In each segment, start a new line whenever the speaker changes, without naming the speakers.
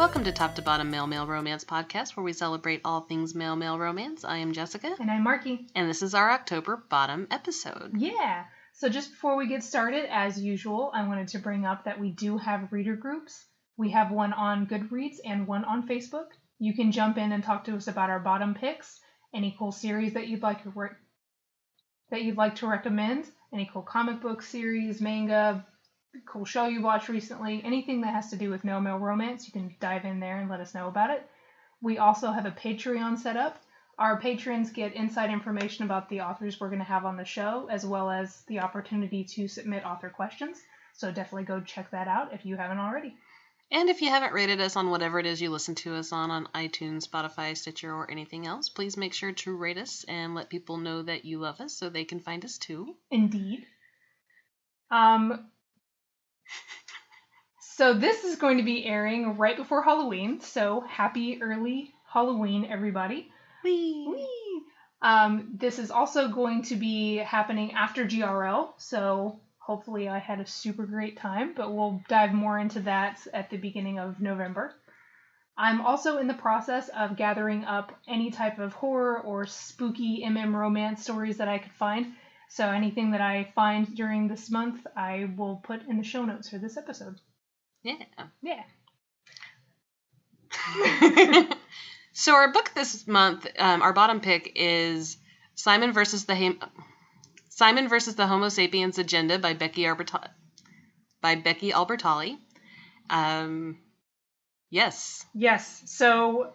Welcome to Top to Bottom Male Romance Podcast, where we celebrate all things male romance. I am Jessica.
And I'm Markie.
And this is our October Bottom episode.
Yeah. So just before we get started, as usual, I wanted to bring up that we do have reader groups. We have one on Goodreads and one on Facebook. You can jump in and talk to us about our bottom picks, any cool series that you'd like to recommend, any cool comic book series, manga, cool show you watched recently, anything that has to do with male romance, you can dive in there and let us know about it. We also have a Patreon set up. Our patrons get inside information about the authors we're going to have on the show, as well as the opportunity to submit author questions. So definitely go check that out if you haven't already.
And if you haven't rated us on whatever it is you listen to us on iTunes, Spotify, Stitcher, or anything else, please make sure to rate us and let people know that you love us so they can find us too.
Indeed. So this is going to be airing right before Halloween, so happy early Halloween, everybody.
Whee!
Whee! This is also going to be happening after GRL, so hopefully I had a super great time, but we'll dive more into that at the beginning of November. I'm also in the process of gathering up any type of horror or spooky romance stories that I could find, so anything that I find during this month, I will put in the show notes for this episode.
Yeah. So our book this month, our bottom pick is Simon versus the Homo Sapiens Agenda by Becky Albertalli. Yes. So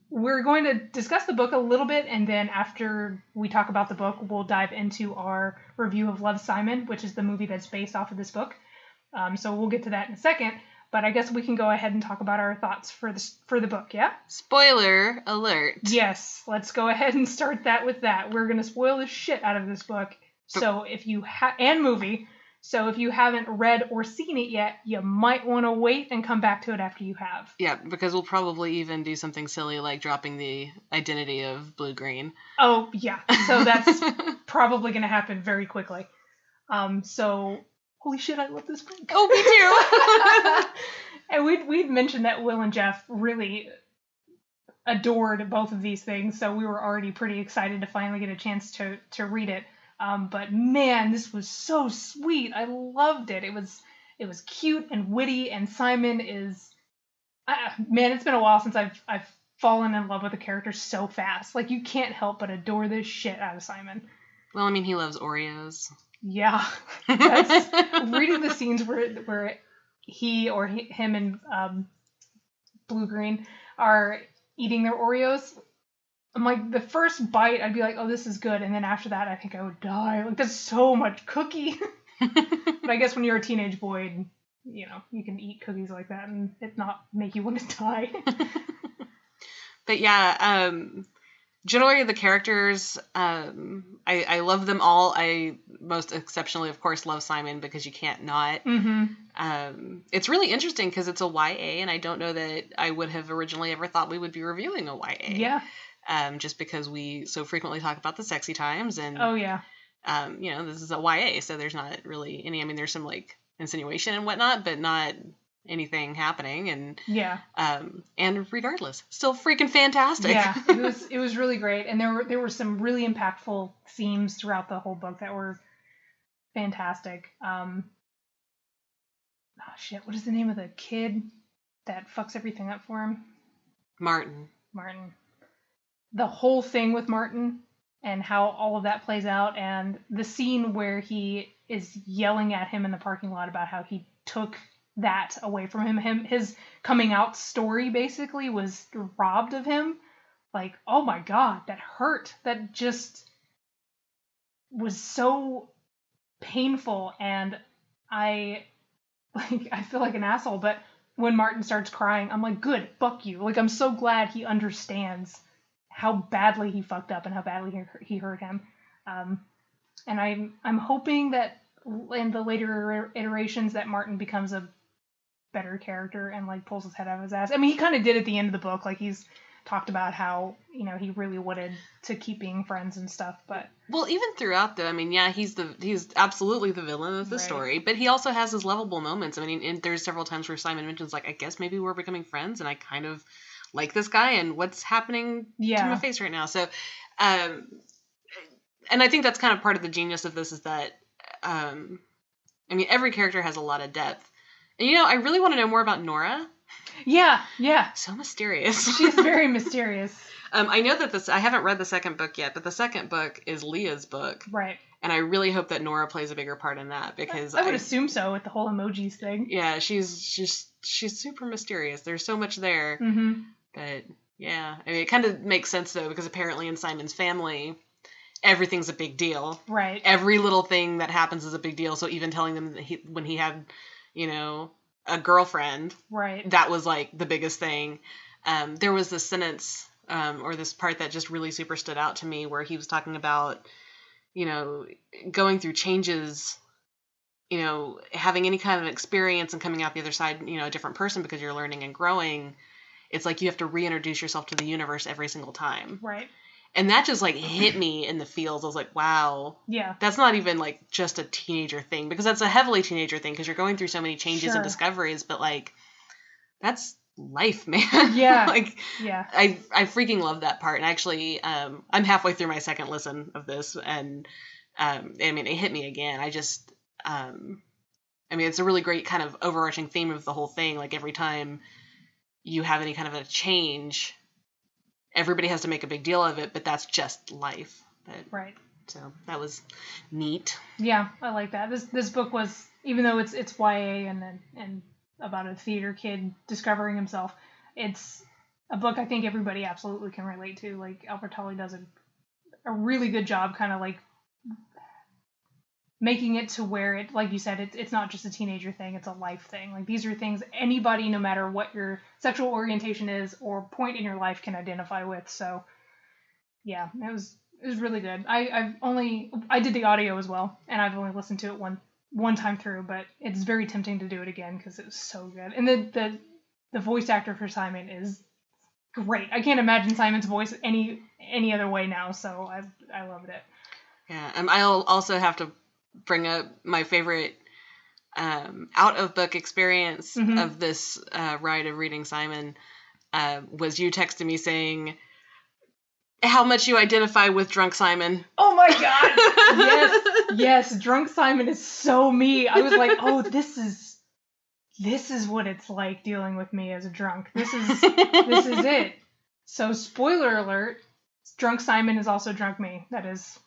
we're going to discuss the book a little bit, and then after we talk about the book, we'll dive into our review of Love, Simon, which is the movie that's based off of this book. So we'll get to that in a second, but I guess we can go ahead and talk about our thoughts for the book, yeah? Spoiler alert.
Yes, let's go ahead and start that with that. We're going to spoil the shit out of this book, so if you and movie. So if you haven't read or seen it yet, you might want to wait and come back to it after you have.
Yeah, because we'll probably even do something silly like dropping the identity of blue-green.
Oh, yeah. So that's probably going to happen very quickly. So... Holy shit, I love this book.
Oh, me too.
And we'd mentioned that Will and Jeff really adored both of these things, so we were already pretty excited to finally get a chance to read it. But man, this was so sweet. I loved it. It was cute and witty, and Simon is... man, it's been a while since I've fallen in love with a character so fast. Like, you can't help but adore this shit out of Simon.
Well, I mean, he loves Oreos.
Yeah, that's reading the scenes where him and Blue-Green are eating their Oreos. I'm like, the first bite, I'd be like, oh, this is good. And then after that, I think I would die. Like, there's so much cookie. But I guess when you're a teenage boy, you can eat cookies like that and it not make you want to die.
But yeah, generally the characters, I love them all. I most exceptionally, of course, love Simon because you can't not.
Mm-hmm.
It's really interesting because it's a YA, and I don't know that I would have originally ever thought we would be reviewing a YA.
Yeah.
Just because we so frequently talk about the sexy times, and
oh yeah.
This is a YA, so there's not really any. I mean, there's some like insinuation and whatnot, but not anything happening, and
yeah,
and regardless, still freaking fantastic.
Yeah, it was really great, and there were some really impactful themes throughout the whole book that were fantastic. Oh shit, what is the name of the kid that fucks everything up for him?
Martin. The
whole thing with Martin and how all of that plays out, and the scene where he is yelling at him in the parking lot about how he took that away from him. His coming out story basically was robbed of him. Like, oh my god, that hurt. That just was so painful, and I feel like an asshole, but when Martin starts crying, I'm like, good, fuck you. Like, I'm so glad he understands how badly he fucked up and how badly he hurt him. And I'm hoping that in the later iterations that Martin becomes a better character and like pulls his head out of his ass. I mean, he kind of did at the end of the book. Like, he's
talked about how, he really wanted to keep being friends and stuff, but...
Well, even throughout, though, I mean, yeah, he's absolutely the villain of the story, but he also has his lovable moments. I mean, and there's several times where Simon mentions, like, I guess maybe we're becoming friends, and I kind of like this guy, and what's happening to my face right now. So, and I think that's kind of part of the genius of this is that, I mean, every character has a lot of depth. And, I really want to know more about Nora.
Yeah.
So mysterious.
She's very mysterious.
I know that I haven't read the second book yet, but the second book is Leah's book.
Right.
And I really hope that Nora plays a bigger part in that because
I would assume so with the whole emojis thing.
Yeah, she's super mysterious. There's so much there.
Mm-hmm.
But yeah, I mean, it kind of makes sense though because apparently in Simon's family, everything's a big deal.
Right.
Every little thing that happens is a big deal. So even telling them that when he had, a girlfriend,
right,
that was like the biggest thing. There was this sentence or this part that just really super stood out to me where he was talking about, going through changes, having any kind of experience and coming out the other side, a different person because you're learning and growing. It's like you have to reintroduce yourself to the universe every single time.
Right.
And that just like hit me in the feels. I was like, wow.
Yeah.
That's not even like just a teenager thing because that's a heavily teenager thing because you're going through so many changes and discoveries, but like that's life, man.
Yeah.
Yeah. I freaking love that part. And actually, I'm halfway through my second listen of this and, I mean, it hit me again. I just, I mean, it's a really great kind of overarching theme of the whole thing. Like every time you have any kind of a change, everybody has to make a big deal of it, but that's just life.
Right.
So that was neat.
Yeah, I like that. This book was, even though it's YA and about a theater kid discovering himself, it's a book I think everybody absolutely can relate to. Like Albertalli does a really good job kind of like making it to where it, like you said, it's not just a teenager thing, it's a life thing. Like these are things anybody, no matter what your sexual orientation is or point in your life, can identify with. So yeah, it was really good. I did the audio as well, and I've only listened to it one time through, but it's very tempting to do it again because it was so good. And the voice actor for Simon is great. I can't imagine Simon's voice any other way now, so I loved it.
Yeah, I'll also have to bring up my favorite out of book experience of this ride of reading Simon was you texting me saying how much you identify with Drunk Simon.
Oh my god! Yes, Drunk Simon is so me. I was like, oh, this is what it's like dealing with me as a drunk. This is it. So spoiler alert, Drunk Simon is also Drunk me. That is,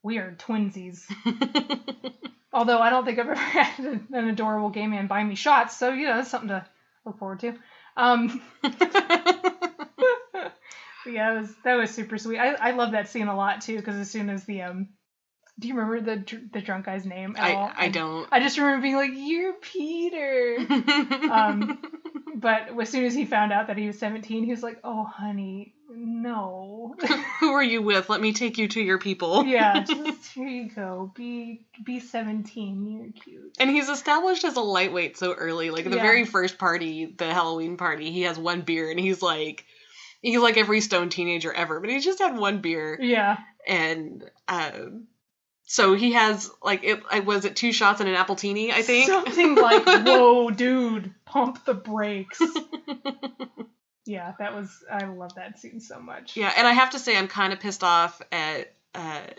we are twinsies. Although I don't think I've ever had an adorable gay man buy me shots, so that's something to look forward to. Yeah, that was super sweet. I love that scene a lot too, because as soon as the do you remember the drunk guy's name at all?
I don't.
I just remember being like, "You're Peter." But as soon as he found out that he was 17, he was like, "Oh, honey, no."
Who are you with? Let me take you to your people.
Yeah, just here you go. Be 17. You're cute.
And he's established as a lightweight so early. Like the very first party, the Halloween party, he has one beer and he's like every stoned teenager ever, but he just had one beer.
Yeah.
And so he has was it 2 shots and an appletini, I think?
Something like, whoa, dude, pump the brakes. Yeah, I love that scene so much.
Yeah, and I have to say I'm kind of pissed off at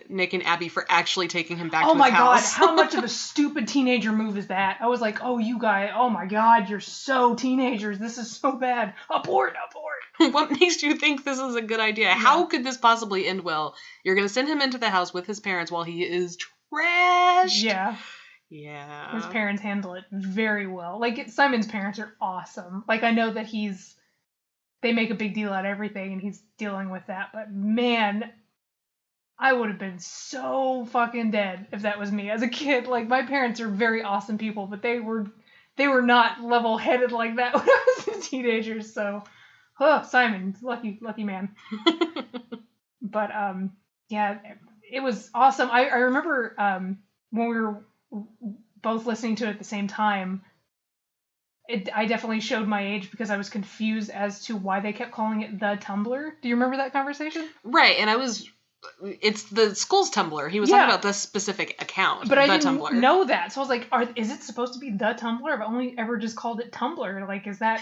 Nick and Abby for actually taking him back to his house.
Oh my god, how much of a stupid teenager move is that? I was like, oh, you guys, oh my god, you're so teenagers. This is so bad. Abort.
What makes you think this is a good idea? Yeah. How could this possibly end well? You're going to send him into the house with his parents while he is trashed.
Yeah.
Yeah.
His parents handle it very well. Like, Simon's parents are awesome. Like, I know that they make a big deal out of everything and he's dealing with that, but man, I would have been so fucking dead if that was me as a kid. Like, my parents are very awesome people, but they were not level-headed like that when I was a teenager, so... Oh, Simon, lucky man. But yeah, it was awesome. I remember when we were both listening to it at the same time, I definitely showed my age because I was confused as to why they kept calling it the Tumblr. Do you remember that conversation?
Right, and it's the school's Tumblr. He was talking about this specific account,
but I didn't
Tumblr.
know that, so I was like, is it supposed to be the Tumblr? I've only ever just called it Tumblr. Like, is that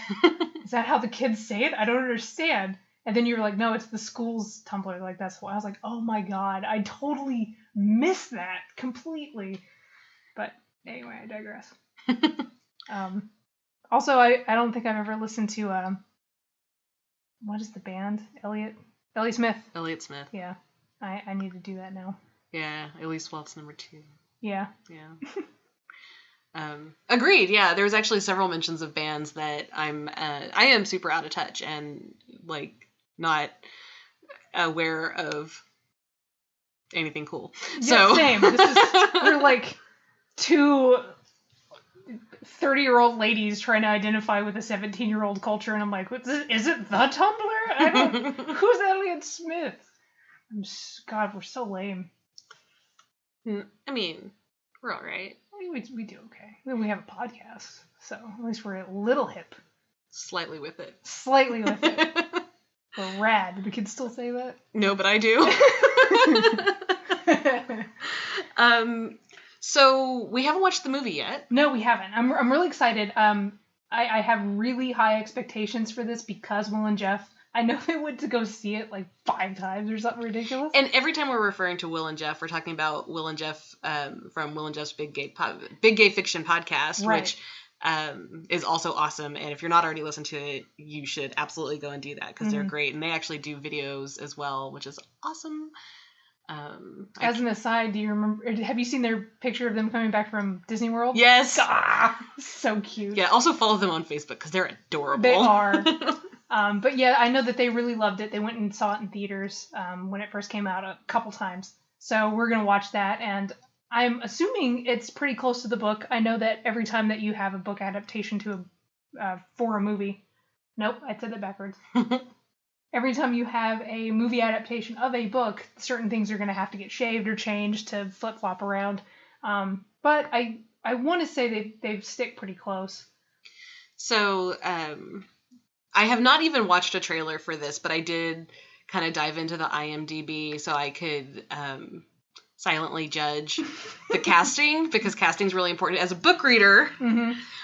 how the kids say it? I don't understand. And then you were like, no, it's the school's Tumblr. Like, that's why. I was like, oh my god, I totally missed that completely. But anyway, I digress. Also, I don't think I've ever listened to, what is the band? Elliott Smith.
Elliott Smith.
Yeah. I need to do that now.
Yeah, Elise Waltz number 2.
Yeah.
Yeah. Agreed. Yeah, there's actually several mentions of bands that I am super out of touch and like not aware of anything cool.
Yeah,
so
same. We're like 2 30-year-old ladies trying to identify with a 17-year-old culture, and I'm like, is it the Tumblr? Who's Elliott Smith? God, we're so lame.
I mean, we're all right.
We do okay. I mean, we have a podcast, so at least we're a little hip.
Slightly with it.
We're rad. We can still say that?
No, but I do. So we haven't watched the movie yet.
No, we haven't. I'm really excited. I have really high expectations for this because Will and Jeff. I know they went to go see it like 5 times or something ridiculous.
And every time we're referring to Will and Jeff, we're talking about Will and Jeff from Will and Jeff's Big Gay Fiction podcast,
right.
Which is also awesome. And if you're not already listened to it, you should absolutely go and do that because they're great. And they actually do videos as well, which is awesome.
As an aside, do you remember? Have you seen their picture of them coming back from Disney World?
Yes.
So cute.
Yeah. Also follow them on Facebook because they're adorable.
They are. But yeah, I know that they really loved it. They went and saw it in theaters when it first came out a couple times. So we're gonna watch that, and I'm assuming it's pretty close to the book. I know that every time that you have a book adaptation to for a movie, nope, I said that backwards. Every time you have a movie adaptation of a book, certain things are going to have to get shaved or changed to flip-flop around. But I want to say they stick pretty close.
So I have not even watched a trailer for this, but I did kind of dive into the IMDb so I could silently judge the casting, because casting is really important. As a book reader,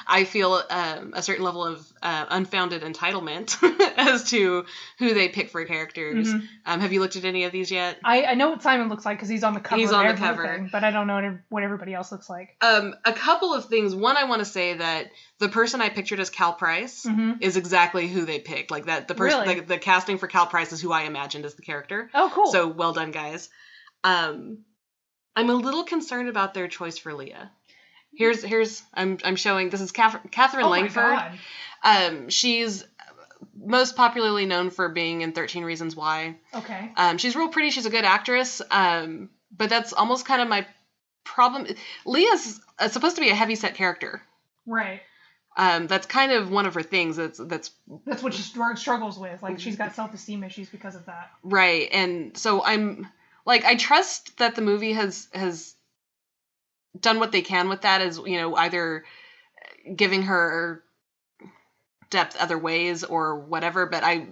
I feel a certain level of unfounded entitlement as to who they pick for characters. Have you looked at any of these yet?
I know what Simon looks like because he's on the cover.
He's on the cover.
But I don't know what everybody else looks like.
A couple of things. One, I want to say that the person I pictured as Cal Price is exactly who they picked. Like that, the person,
really?
the casting for Cal Price is who I imagined as the character.
Oh, cool.
So well done, guys. I'm a little concerned about their choice for Leah. I'm showing, this is Catherine Langford.
My God.
She's most popularly known for being in 13 Reasons Why.
Okay.
She's real pretty. She's a good actress. But that's almost kind of my problem. Leah's supposed to be a heavyset character.
Right.
That's kind of one of her things. That's
what she struggles with. Like, she's got self-esteem issues because of that.
Right. And so I trust that the movie has done what they can with that, as, either giving her depth other ways or whatever. But I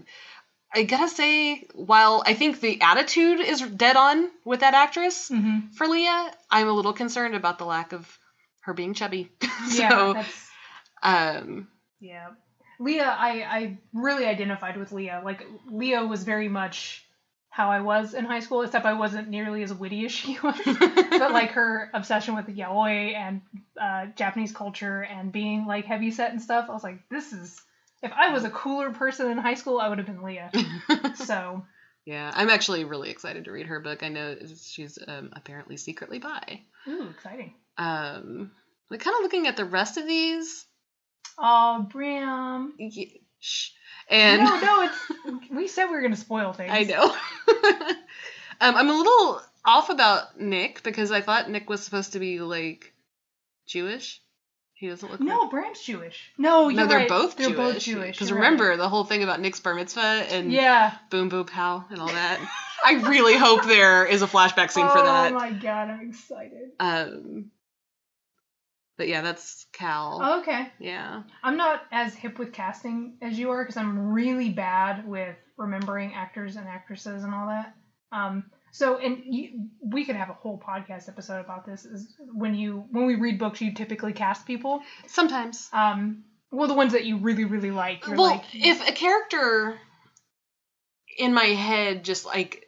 gotta say, while I think the attitude is dead on with that actress for Leah, I'm a little concerned about the lack of her being chubby.
Yeah, yeah. Leah, I really identified with Leah. Like, Leah was very much how I was in high school, except I wasn't nearly as witty as she was. But like her obsession with the yaoi and Japanese culture and being like heavyset and stuff, I was like, if I was a cooler person in high school, I would have been Leah. So
yeah, I'm actually really excited to read her book. I know she's apparently secretly bi.
Ooh, exciting.
Like, kind of looking at the rest of these.
Oh, Bram.
Yeah, shh. And
no, we said we were going to spoil things.
I know. I'm a little off about Nick because I thought Nick was supposed to be like Jewish. He doesn't look.
No, Bram's Jewish. No, you're
they're
right.
both
They're
Jewish.
both Jewish.
Because remember the whole thing about Nick's bar mitzvah and boom boom pow and all that. I really hope there is a flashback scene for that.
Oh my god, I'm excited.
But yeah, that's Cal.
Oh, okay.
Yeah.
I'm not as hip with casting as you are because I'm really bad with remembering actors and actresses and all that. We could have a whole podcast episode about this. Is when we read books, you typically cast people.
Sometimes.
Well, the ones that you really, really like. You're
well,
like,
if a character in my head just like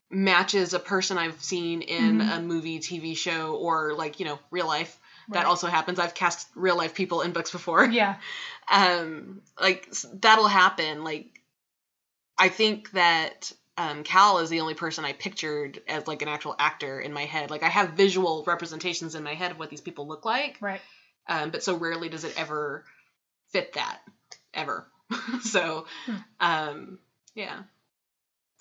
matches a person I've seen in a movie, TV show, or like, real life. That also happens. I've cast real life people in books before.
Yeah.
Like that'll happen. Like I think that Cal is the only person I pictured as like an actual actor in my head. Like I have visual representations in my head of what these people look like.
Right.
But so rarely does it ever fit that ever. So, yeah.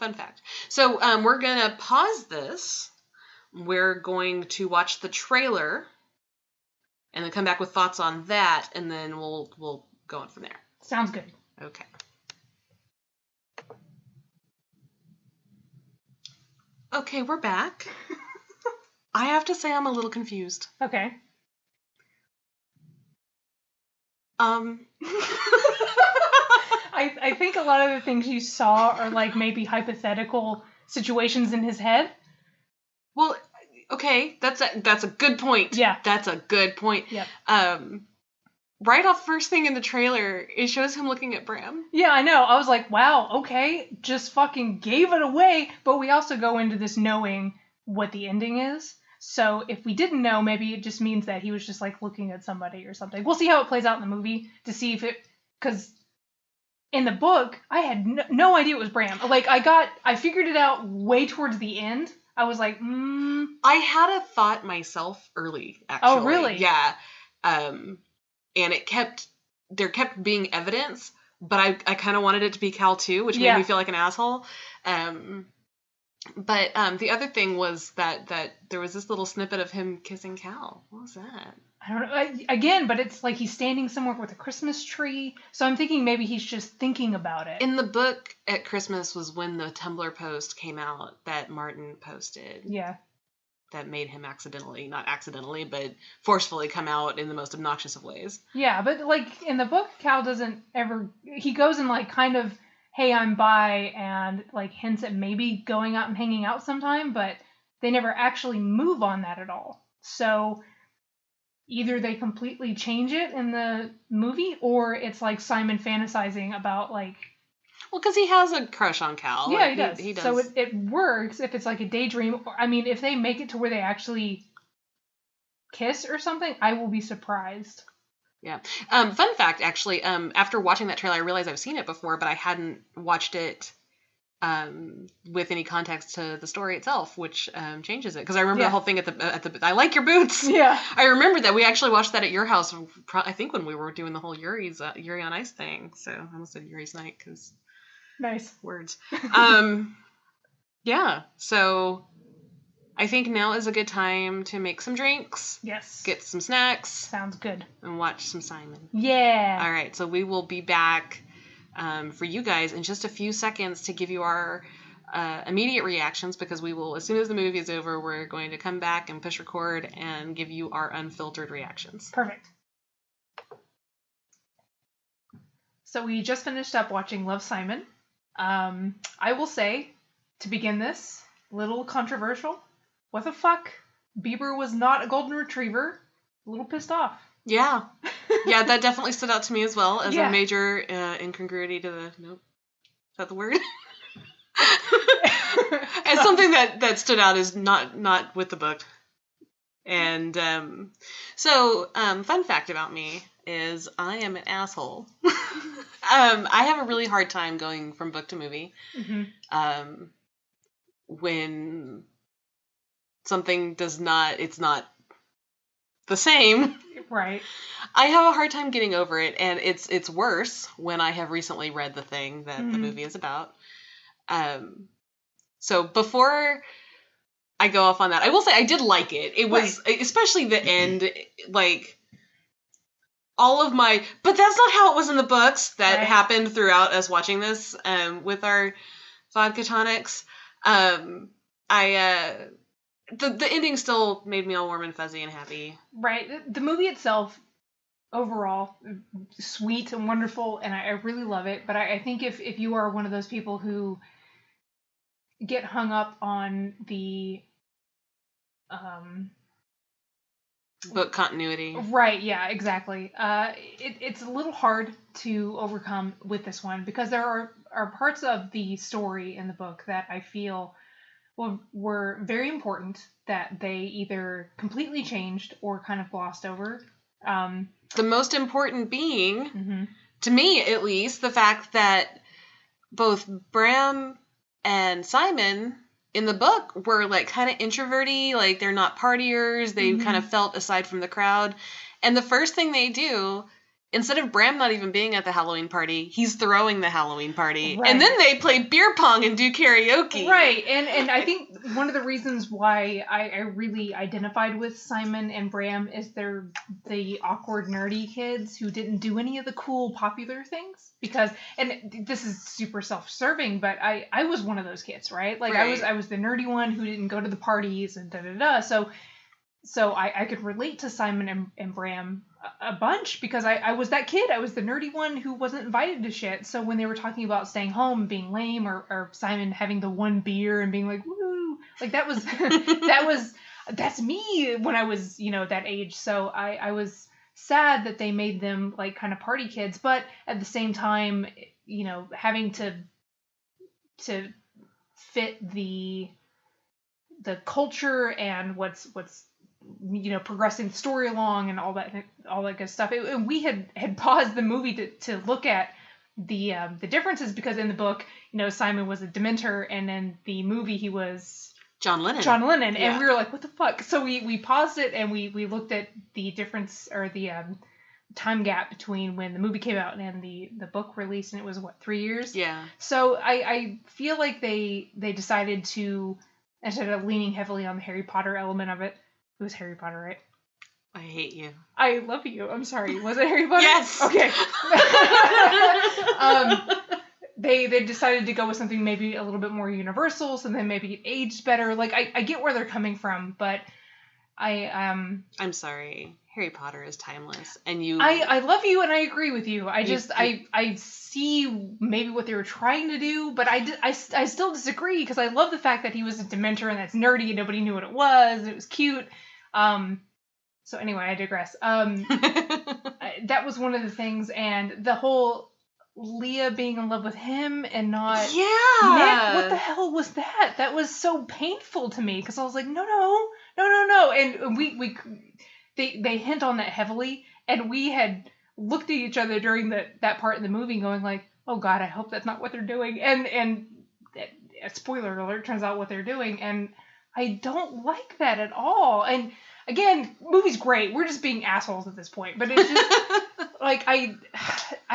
Fun fact. So we're gonna pause this. We're going to watch the trailer. And then come back with thoughts on that, and then we'll go on from there.
Sounds good.
Okay. Okay, we're back. I have to say I'm a little confused.
Okay. I think a lot of the things you saw are like maybe hypothetical situations in his head.
Well, okay, that's a good point.
Yeah.
That's a good point.
Yep.
Right off first thing in the trailer, it shows him looking at Bram.
Yeah, I know. I was like, wow, okay, just fucking gave it away. But we also go into this knowing what the ending is. So if we didn't know, maybe it just means that he was just like looking at somebody or something. We'll see how it plays out in the movie to see if it, because in the book, I had no idea it was Bram. Like I figured it out way towards the end. I was like,
I had a thought myself early, actually.
Oh, really?
Yeah. And there kept being evidence, but I kind of wanted it to be Cal too, which made me feel like an asshole. But the other thing was that there was this little snippet of him kissing Cal. What was that?
I don't know. Again, but it's like he's standing somewhere with a Christmas tree. So I'm thinking maybe he's just thinking about it.
In the book, at Christmas was when the Tumblr post came out that Martin posted.
Yeah.
That made him not accidentally, but forcefully come out in the most obnoxious of ways.
Yeah, but like in the book, Cal doesn't ever... He goes and like kind of, hey, I'm bi, and like hints at maybe going out and hanging out sometime, but they never actually move on that at all. So... either they completely change it in the movie, or it's like Simon fantasizing about like...
Well, because he has a crush on Cal.
Yeah,
like,
he does.
He does.
So it works if it's like a daydream. I mean, if they make it to where they actually kiss or something, I will be surprised.
Yeah. Fun fact, actually, after watching that trailer, I realized I've seen it before, but I hadn't watched it with any context to the story itself, which changes it. Because I remember the whole thing at the I like your boots.
Yeah.
I remember that we actually watched that at your house. I think when we were doing the whole Yuri on Ice thing. So I almost said Yuri's Night because
nice
words. Yeah. So I think now is a good time to make some drinks.
Yes.
Get some snacks.
Sounds good.
And watch some Simon.
Yeah.
All right. So we will be back. For you guys in just a few seconds to give you our immediate reactions, because we will, as soon as the movie is over, we're going to come back and push record and give you our unfiltered reactions.
Perfect. So we just finished up watching Love, Simon. I will say, to begin this, a little controversial. What the fuck? Bieber was not a golden retriever. A little pissed off.
Yeah. Yeah, that definitely stood out to me as well as
Yeah.
a major incongruity to the... Nope. Is that the word? As something that stood out is not with the book. And so, fun fact about me is I am an asshole. I have a really hard time going from book to movie.
Mm-hmm.
When something it's not the same.
Right.
I have a hard time getting over it, and it's worse when I have recently read the thing that the movie is about. So before I go off on that, I will say I did like it. It was, especially the end, like, all of my... But that's not how it was in the books that happened throughout us watching this with our vodka tonics. the ending still made me all warm and fuzzy and happy.
Right. The movie itself, overall, sweet and wonderful, and I really love it. But I think if you are one of those people who get hung up on the
book continuity.
Right, yeah, exactly. It's a little hard to overcome with this one because there are parts of the story in the book that I feel were very important that they either completely changed or kind of glossed over.
The most important being,
mm-hmm.
to me at least, the fact that both Bram and Simon in the book were like kind of introverty, like they're not partiers, they
mm-hmm.
kind of felt aside from the crowd. And the first thing they do, instead of Bram not even being at the Halloween party, he's throwing the Halloween party.
Right.
And then they play beer pong and do karaoke.
Right. And I think one of the reasons why I really identified with Simon and Bram is they're the awkward, nerdy kids who didn't do any of the cool, popular things. Because, and this is super self-serving, but I was one of those kids, right? Like,
right.
I was the nerdy one who didn't go to the parties and da-da-da. So I could relate to Simon and Bram a bunch because I was that kid. I was the nerdy one who wasn't invited to shit. So when they were talking about staying home and being lame or Simon having the one beer and being like, woo, like that was, that's me when I was, that age. So I was sad that they made them like kind of party kids, but at the same time, having to fit the culture and what's progressing the story along and all that good stuff. And we had paused the movie to look at the differences because in the book, Simon was a Dementor and in the movie he was
John Lennon.
Yeah. And we were like, what the fuck? So we paused it and we looked at the difference or the time gap between when the movie came out and the book release, and it was 3 years?
Yeah.
So I feel like they decided to, instead of leaning heavily on the Harry Potter element of it. It was Harry Potter, right?
I hate you.
I love you. I'm sorry. Was it Harry Potter?
Yes.
Okay. They decided to go with something maybe a little bit more universal, so then maybe it aged better. Like I get where they're coming from, but I'm
sorry. Harry Potter is timeless, and you.
I love you, and I agree with you. I see maybe what they were trying to do, but I still disagree because I love the fact that he was a Dementor and that's nerdy and nobody knew what it was. And it was cute. So anyway, I digress. That was one of the things, and the whole Leah being in love with him and not Nick. What the hell was that? That was so painful to me because I was like, no. And they hint on that heavily, and we had looked at each other during that part in the movie going like, oh god, I hope that's not what they're doing. And spoiler alert, turns out what they're doing, and I don't like that at all. And again, movie's great. We're just being assholes at this point, but it's just like I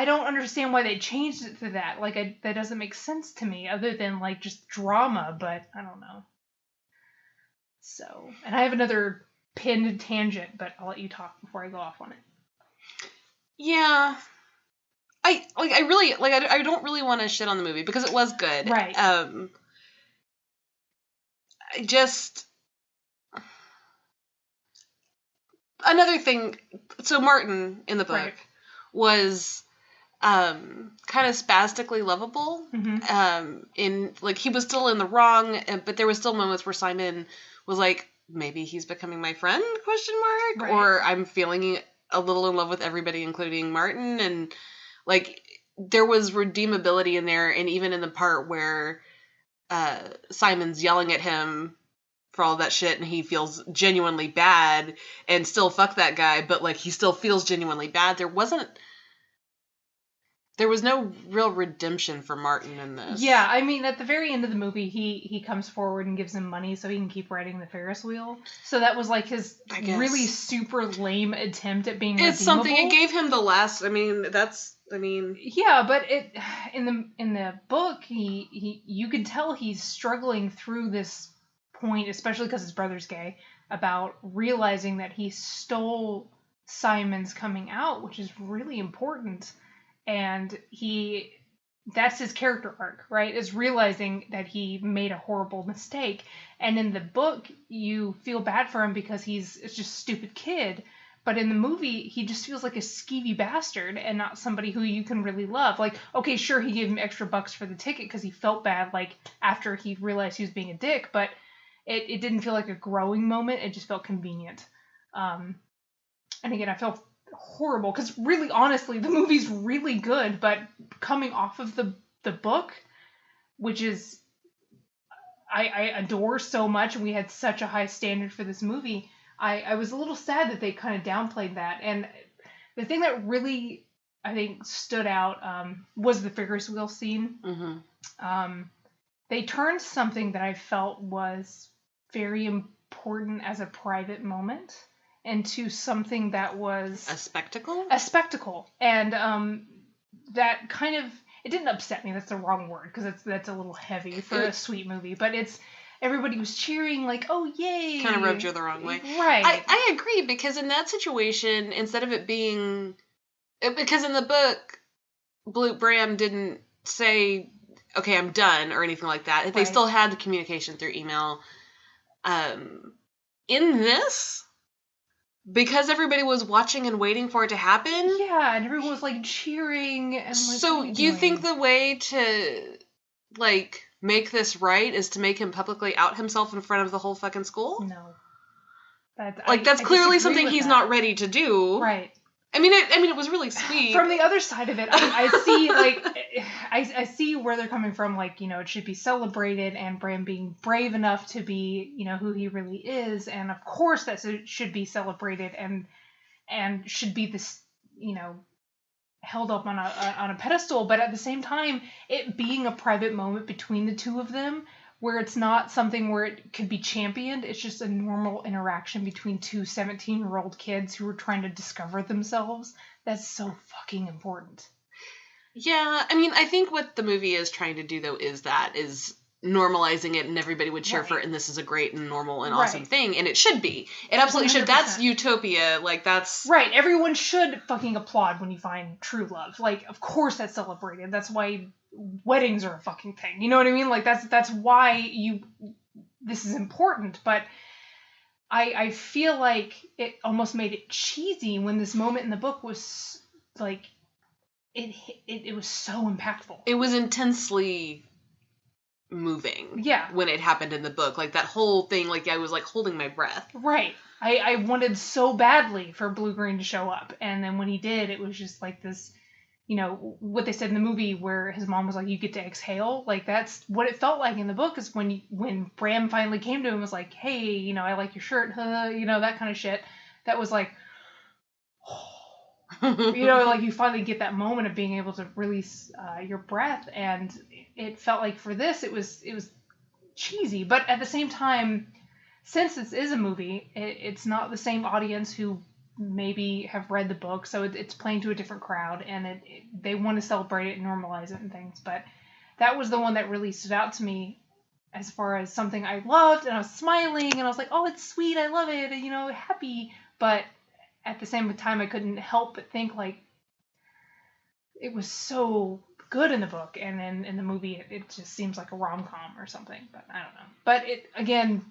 don't understand why they changed it to that. Like that doesn't make sense to me other than like just drama, but I don't know. So, and I have another pinned tangent, but I'll let you talk before I go off on it.
Yeah. I don't really want to shit on the movie because it was good.
Right.
Another thing, so Martin in the book
right.
was kind of spastically lovable.
Mm-hmm.
In like he was still in the wrong, but there was still moments where Simon was like, maybe he's becoming my friend, ? Right. Or I'm feeling a little in love with everybody, including Martin. And like there was redeemability in there. And even in the part where Simon's yelling at him for all that shit and he feels genuinely bad and still fuck that guy, but like he still feels genuinely bad. There was no real redemption for Martin in this.
Yeah, I mean, at the very end of the movie, he comes forward and gives him money so he can keep riding the Ferris wheel. So that was like his really super lame attempt at being redeemable.
It's something, it gave him the last,
Yeah, but in the book, you can tell he's struggling through this point, especially because his brother's gay, about realizing that he stole Simon's coming out, which is really important. And he
that's his character arc, right? Is realizing that he made a horrible mistake. And in the book, you feel bad for him because it's just a stupid kid. But in the movie, he just feels like a skeevy bastard and not somebody who you can really love. Like, okay, sure, he gave him extra bucks for the ticket because he felt bad, like, after he realized he was being a dick. But it didn't feel like a growing moment. It just felt convenient. And again, I felt horrible because really, honestly, the movie's really good, but coming off of the book, which is I adore so much, and we had such a high standard for this movie, I was a little sad that they kind of downplayed that. And the thing that really, I think, stood out was the Ferris wheel scene.
Mm-hmm.
They turned something that I felt was very important as a private moment into something that was
a spectacle.
And that kind of, it didn't upset me. That's the wrong word because that's a little heavy for a sweet movie. But everybody was cheering like, oh yay!
Kind of rubbed you the wrong way,
right?
I agree, because in that situation, instead of it being, because in the book, Bram didn't say, okay, I'm done or anything like that. They still had the communication through email. In this, because everybody was watching and waiting for it to happen.
Yeah, and everyone was like cheering and like.
So you think the way to like make this right is to make him publicly out himself in front of the whole fucking school?
No.
That's clearly something he's not ready to do.
Right.
I mean, it was really sweet.
From the other side of it, I see, like, I see where they're coming from. Like, you know, it should be celebrated, and Bram being brave enough to be, you know, who he really is, and of course that should be celebrated and should be this, you know, held up on a pedestal. But at the same time, it being a private moment between the two of them, where it's not something where it could be championed. It's just a normal interaction between two 17-year-old kids who are trying to discover themselves. That's so fucking important.
Yeah, I mean, I think what the movie is trying to do, though, is normalizing it, and everybody would cheer for it, and this is a great and normal and awesome thing, and it should be. It absolutely 100%. Should. That's utopia. Like, that's...
Right, everyone should fucking applaud when you find true love. Like, of course that's celebrated. That's why weddings are a fucking thing. You know what I mean? Like, that's why this is important. But I feel like it almost made it cheesy when this moment in the book was, like, it was so impactful.
It was intensely moving.
Yeah.
When it happened in the book. Like, that whole thing, like, I was, like, holding my breath.
Right. I wanted so badly for Blue Green to show up. And then when he did, it was just like this, you know, what they said in the movie where his mom was like, you get to exhale. Like, that's what it felt like in the book, is when Bram finally came to him and was like, hey, you know, I like your shirt, you know, that kind of shit. That was like, you know, like you finally get that moment of being able to release your breath. And it felt like for this, it was cheesy. But at the same time, since this is a movie, it's not the same audience who maybe have read the book, so it's playing to a different crowd, and they want to celebrate it and normalize it and things. But that was the one that really stood out to me as far as something I loved, and I was smiling, and I was like, oh, it's sweet, I love it, and, you know, happy. But at the same time, I couldn't help but think, like, it was so good in the book, and then in the movie, it just seems like a rom-com or something. But I don't know. But again,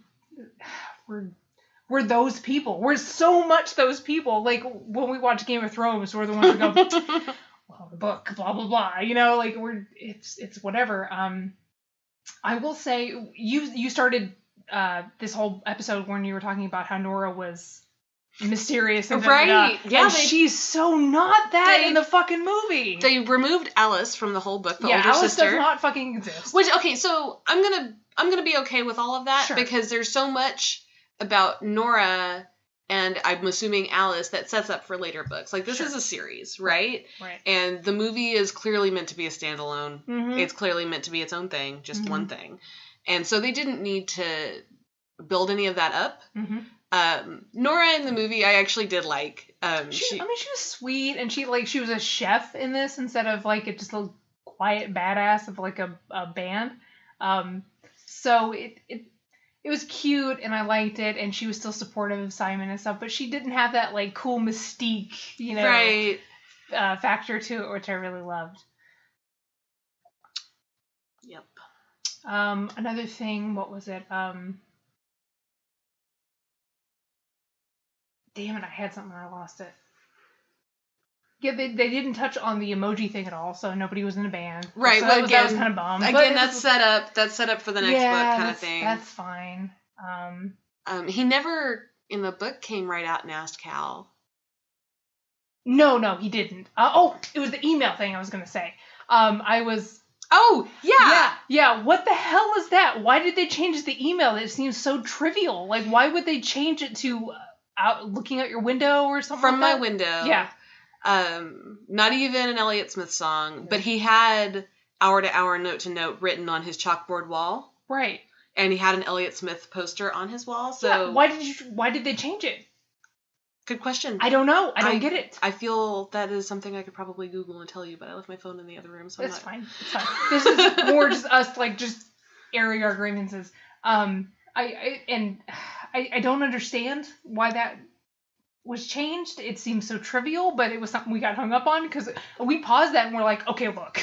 we're those people. We're so much those people. Like, when we watch Game of Thrones, we're the ones who go, well, the book, blah, blah, blah. You know, like, it's whatever. I will say, you started this whole episode when you were talking about how Nora was mysterious and
right. Yeah,
and she's so not that in the fucking movie.
They removed Alice from the whole book, the older
Alice
sister.
does not fucking exist.
Which, okay, so I'm gonna be okay with all of that, because there's so much about Nora and I'm assuming Alice that sets up for later books. Like, this is a series, right?
Right.
And the movie is clearly meant to be a standalone.
Mm-hmm.
It's clearly meant to be its own thing, just one thing. And so they didn't need to build any of that up.
Mm-hmm.
Nora in the movie, I actually did like.
She was sweet, and she was a chef in this instead of like just a quiet badass of like a band. So it was cute, and I liked it, and she was still supportive of Simon and stuff, but she didn't have that like cool mystique, you know, factor to it, which I really loved.
Yep.
Another thing, what was it? Damn it, I had something and I lost it. Yeah, they didn't touch on the emoji thing at all, so nobody was in a band.
Right,
so
well,
that was kind of bummed.
Again, that's set up for the next book kind of thing.
That's fine.
He never, in the book, came right out and asked Cal.
No, he didn't. It was the email thing I was going to say.
Oh, yeah!
Yeah, what the hell is that? Why did they change the email? It seems so trivial. Like, why would they change it to looking out your window or something
From
like
my window.
Yeah.
Not even an Elliott Smith song, but he had hour to hour, note to note written on his chalkboard wall.
Right.
And he had an Elliott Smith poster on his wall, so...
Yeah, why did they change it?
Good question.
I don't know. I don't get it.
I feel that is something I could probably Google and tell you, but I left my phone in the other room, so
It's fine. This is more just us, just airing our grievances. I don't understand why that was changed. It seems so trivial, but it was something we got hung up on because we paused that and we're like, okay, look.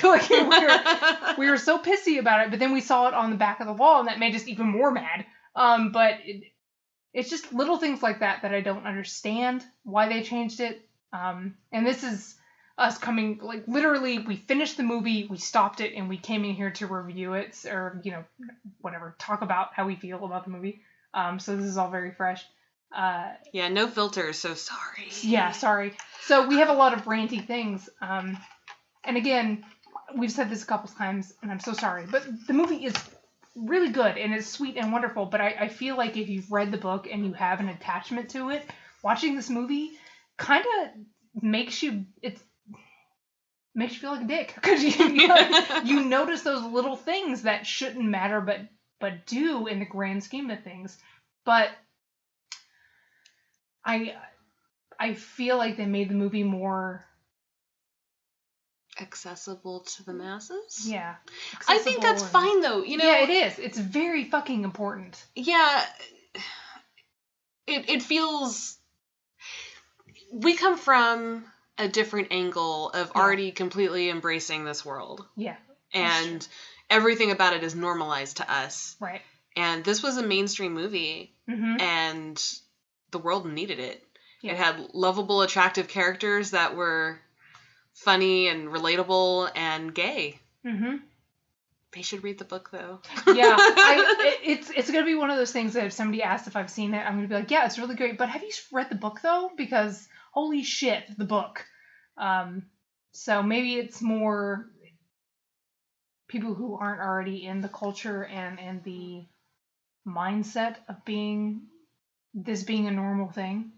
we were so pissy about it, but then we saw it on the back of the wall and that made us even more mad. But it's just little things like that I don't understand why they changed it. And this is us coming, literally, we finished the movie, we stopped it, and we came in here to review it, or, whatever, talk about how we feel about the movie. So this is all very fresh.
Yeah, no filters, so sorry.
Yeah, sorry. So we have a lot of ranty things. And again, we've said this a couple times, and I'm so sorry, but the movie is really good, and it's sweet and wonderful, but I feel like if you've read the book and you have an attachment to it, watching this movie kind of makes you feel like a dick, because you notice those little things that shouldn't matter, but do in the grand scheme of things. But I feel like they made the movie more
accessible to the masses?
Yeah.
I think that's fine, though.
Yeah, it is. It's very fucking important.
Yeah. It feels... We come from a different angle of already completely embracing this world.
Yeah.
And everything about it is normalized to us.
Right.
And this was a mainstream movie, and the world needed it. Yeah. It had lovable, attractive characters that were funny and relatable and gay. Mm-hmm. They should read the book, though.
Yeah, it's going to be one of those things that if somebody asks if I've seen it, I'm going to be like, yeah, it's really great. But have you read the book, though? Because holy shit, the book. So maybe it's more people who aren't already in the culture and the mindset of being a normal thing.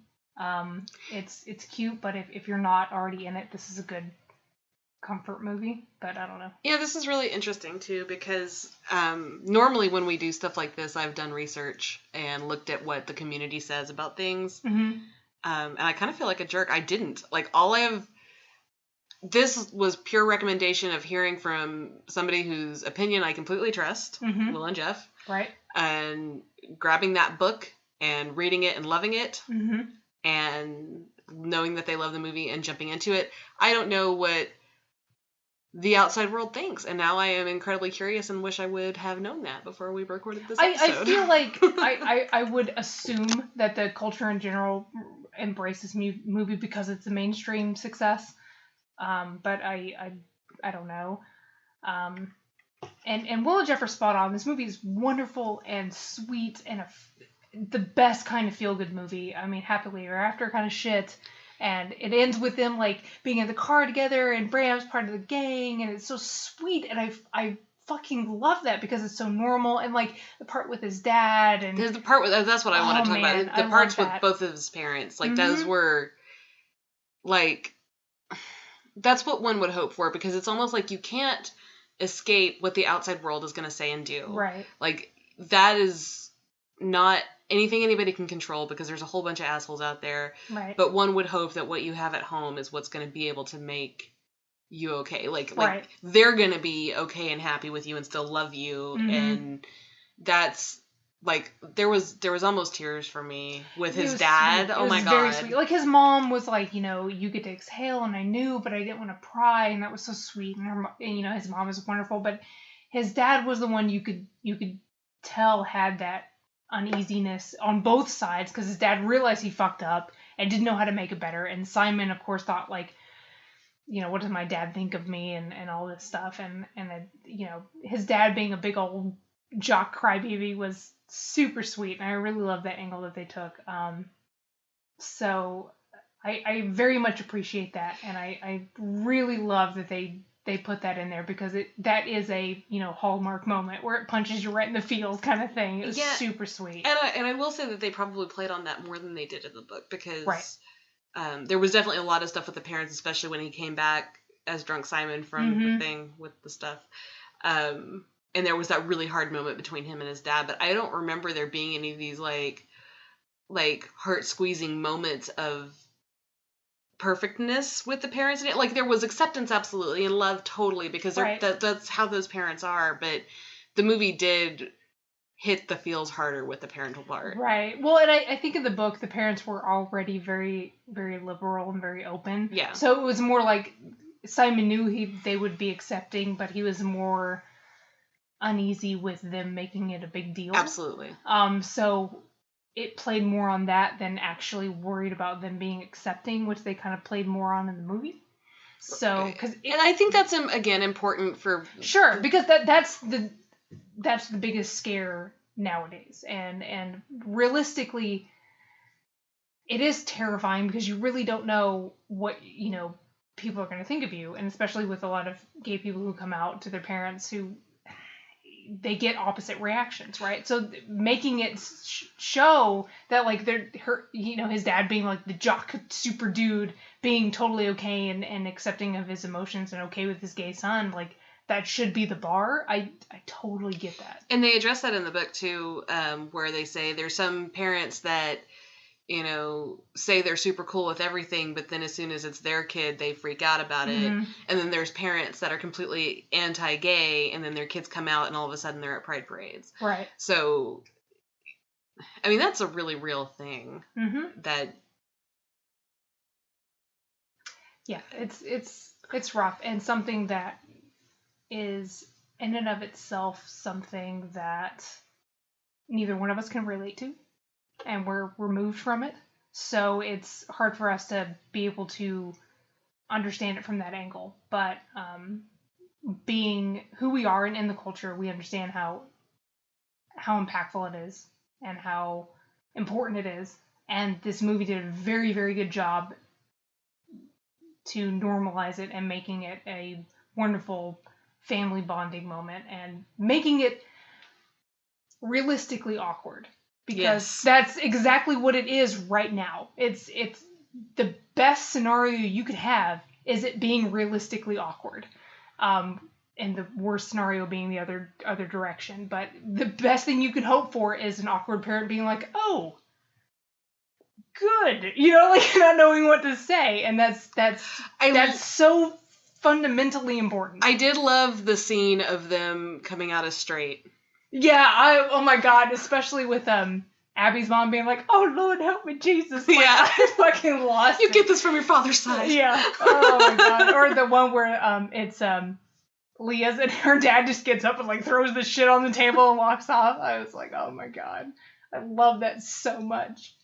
It's cute, but if you're not already in it, this is a good comfort movie, but I don't know.
Yeah, this is really interesting too, because normally when we do stuff like this, I've done research and looked at what the community says about things. And I kind of feel like a jerk. I didn't. This was pure recommendation of hearing from somebody whose opinion I completely trust, Will and Jeff.
Right.
And grabbing that book and reading it and loving it. And knowing that they love the movie and jumping into it. I don't know what the outside world thinks, and now I am incredibly curious and wish I would have known that before we recorded this episode.
I feel like I would assume that the culture in general embraces movie because it's a mainstream success, but I don't know. And Will and Jeff are spot on. This movie is wonderful and sweet and the best kind of feel-good movie. I mean, happily ever after kind of shit. And it ends with them, being in the car together, and Bram's part of the gang, and it's so sweet, and I fucking love that because it's so normal, and, the part with his dad, and...
There's the part with... That's what I want to talk about. The parts with both of his parents. Those were, that's what one would hope for, because it's almost like you can't escape what the outside world is going to say and do.
Right.
That is not anything anybody can control, because there's a whole bunch of assholes out there.
Right.
But one would hope that what you have at home is what's going to be able to make you okay.
Right.
They're going to be okay and happy with you and still love you. And that's, there was almost tears for me with his dad.
Sweet.
Oh my God.
Very sweet. His mom was you get to exhale, and I knew, but I didn't want to pry, and that was so sweet. And his mom is wonderful, but his dad was the one you could tell had that uneasiness on both sides, because his dad realized he fucked up and didn't know how to make it better, and Simon of course thought like, you know, what does my dad think of me and all this stuff, and you know, his dad being a big old jock crybaby was super sweet, and I really love that angle that they took. So I very much appreciate that, and I really love that they put that in there, because that is a, you know, hallmark moment where it punches you right in the feels kind of thing. It was super sweet.
And I will say that they probably played on that more than they did in the book, because there was definitely a lot of stuff with the parents, especially when he came back as drunk Simon from the thing with the stuff. And there was that really hard moment between him and his dad, but I don't remember there being any of these like heart squeezing moments of perfectness with the parents. Like, there was acceptance absolutely and love totally, because that's how those parents are, but the movie did hit the feels harder with the parental part.
Right. Well, and I think in the book the parents were already very, very liberal and very open.
Yeah.
So it was more like Simon knew they would be accepting, but he was more uneasy with them making it a big deal.
Absolutely.
So it played more on that than actually worried about them being accepting, which they kind of played more on in the movie. So,
and I think that's again important for
because that's the biggest scare nowadays, and realistically, it is terrifying, because you really don't know what, you know, people are going to think of you, and especially with a lot of gay people who come out to their parents who they get opposite reactions, right? So making it show that, like, you know, his dad being like the jock super dude, being totally okay and accepting of his emotions and okay with his gay son, like, that should be the bar. I totally get that.
And they address that in the book too, where they say there's some parents that, you know, say they're super cool with everything, but then as soon as it's their kid, they freak out about it. And then there's parents that are completely anti-gay, and then their kids come out and all of a sudden they're at pride parades.
Right.
So, I mean, that's a really real thing. That.
Yeah, it's rough, and something that is in and of itself something that neither one of us can relate to, and we're removed from it, so it's hard for us to be able to understand it from that angle. But being who we are and in the culture, we understand how impactful it is and how important it is, and this movie did a very, very good job to normalize it and making it a wonderful family bonding moment, and making it realistically awkward, because that's exactly what it is right now. It's the best scenario you could have is it being realistically awkward, and the worst scenario being the other direction. But the best thing you could hope for is an awkward parent being like, oh, good, you know, like, not knowing what to say, and that's so fundamentally important.
I did love the scene of them coming out as straight.
Yeah, oh my god, especially with Abby's mom being like, "Oh Lord, help me, Jesus!" Like, I fucking lost.
You get this from your father's side.
Yeah. Oh my god. Or the one where it's Leah's and her dad just gets up and like throws the shit on the table and walks off. I was like, oh my god, I love that so much.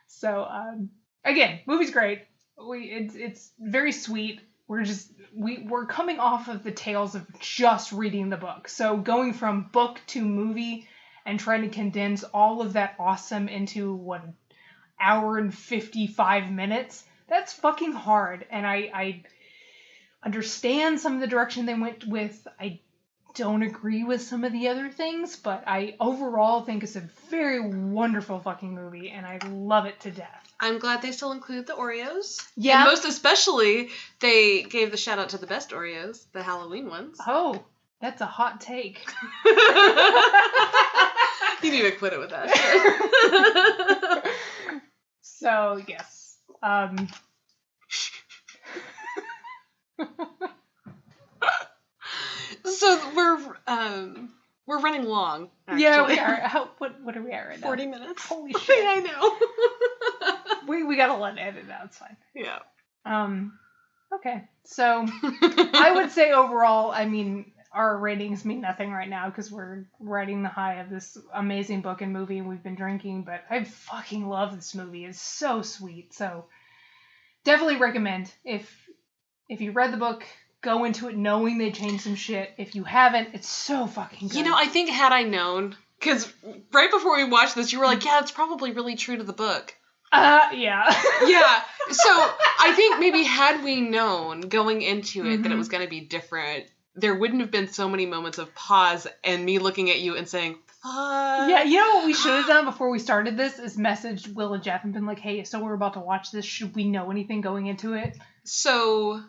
So again, movie's great. It's very sweet. We're coming off of the tales of just reading the book. So going from book to movie and trying to condense all of that awesome into 1 hour and 55 minutes, that's fucking hard. And I understand some of the direction they went with. I don't agree with some of the other things, but I overall think it's a very wonderful fucking movie, and I love it to death.
I'm glad they still include the Oreos.
Yeah.
And most especially, they gave the shout out to the best Oreos, the Halloween ones.
Oh, that's a hot take.
You need to quit it with that.
So, yes.
So we're running long, actually.
Yeah, we are. What are we at right now?
40 minutes.
Holy shit.
I know.
we gotta let it edit out. It's fine.
Yeah.
Okay. So I would say overall, I mean, our ratings mean nothing right now because we're riding the high of this amazing book and movie and we've been drinking, but I fucking love this movie. It's so sweet. So definitely recommend. If you read the book, go into it knowing they changed some shit. If you haven't, it's so fucking good.
I think had I known, because right before we watched this, you were like, yeah, it's probably really true to the book.
Yeah.
Yeah. So I think maybe had we known going into it that it was going to be different, there wouldn't have been so many moments of pause and me looking at you and saying, fuck.
Yeah, you know what we should have done before we started this is messaged Will and Jeff and been like, hey, so we're about to watch this. Should we know anything going into it?
So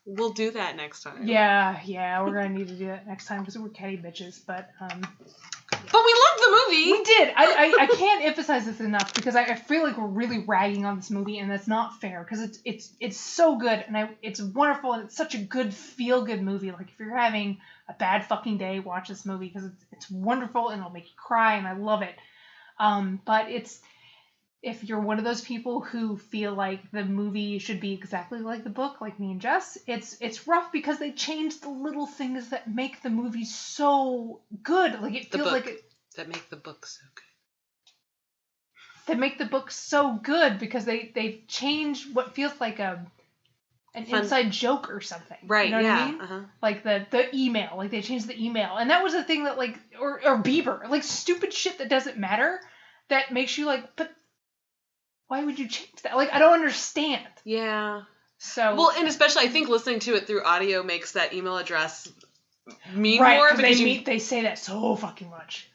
we'll do that next time.
Yeah, we're going to need to do that next time because we're catty bitches, but
we loved the movie!
We did! I can't emphasize this enough because I feel like we're really ragging on this movie and that's not fair because it's so good and it's wonderful and it's such a good feel-good movie. Like if you're having a bad fucking day, watch this movie because it's wonderful and it'll make you cry and I love it. But if you're one of those people who feel like the movie should be exactly like the book, like me and Jess, it's rough because they changed the little things that make the movie so good. Like it feels like
that make the book so good.
They make the book so good because they've changed what feels like an inside joke or something.
Right,
you know what I mean?
Uh-huh.
Like the email. Like they changed the email. And that was the thing that like or Bieber. Like stupid shit that doesn't matter that makes you like, but why would you change that? Like, I don't understand.
Yeah.
So.
Well, and especially I think listening to it through audio makes that email address mean
right,
more.
Because they say that so fucking much.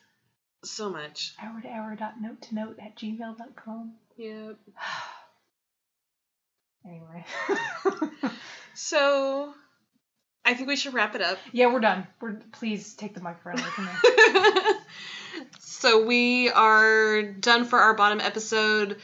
So much.
hour-to-hour.note-to-note@gmail.com.
Yep.
Anyway.
So, I think we should wrap it up.
Yeah, we're done. Please take the microphone away from me.
So we are done for our bottom episode.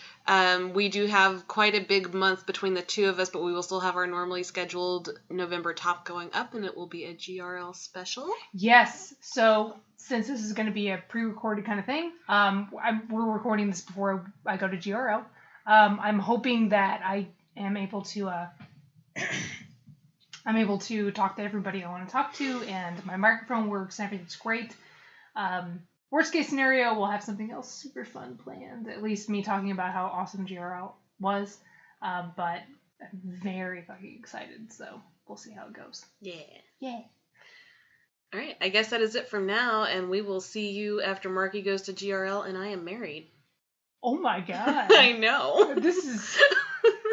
We do have quite a big month between the two of us, but we will still have our normally scheduled November top going up, and it will be a GRL special.
Yes. So since this is going to be a pre-recorded kind of thing, we're recording this before I go to GRL. I'm hoping that I am able to talk to everybody I want to talk to, and my microphone works and everything's great. Worst case scenario, we'll have something else super fun planned. At least me talking about how awesome GRL was. But I'm very fucking excited, so we'll see how it goes.
Yeah.
Yeah.
All right, I guess that is it from now, and we will see you after Markie goes to GRL and I am married.
Oh my god.
I know.
This is...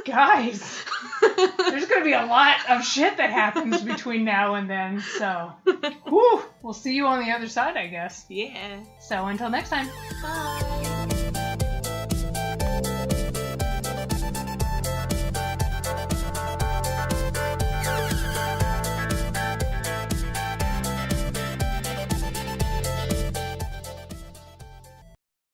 Guys, there's going to be a lot of shit that happens between now and then, so we'll see you on the other side, I guess.
Yeah.
So until next time.
Bye.